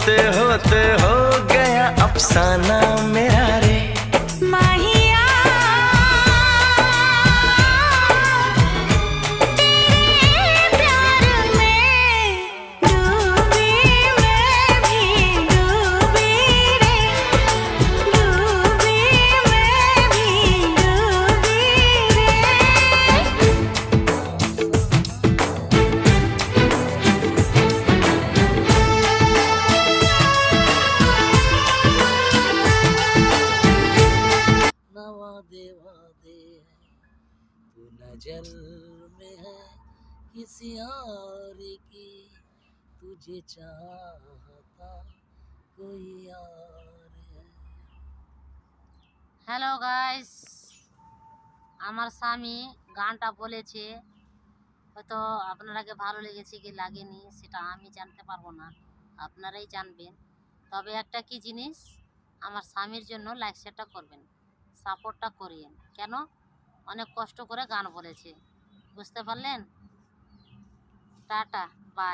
होते होते हो गया अफसाना मेरा रे माहिया तेरे प्यार में डूबी मैं भी डूबी रे डूबी मैं भी डूबी वादे वादे तू नजर में है किसी और की तुझे चाहता कोई और है। হ্যালো গাইস, আমার স্বামী গানটা বলেছে, হয়তো আপনারাকে ভালো লেগেছে কি লাগেনি সেটা আমি জানতে পারবো না, আপনারাই জানবেন। তবে একটা কি জিনিস, আমার স্বামীর জন্য লাইক শেয়ারটা করবেন, সাপোর্টটা করিয়েন। কেন? অনেক কষ্ট করে গান বলেছে, বুঝতে পারলেন? Tata, by.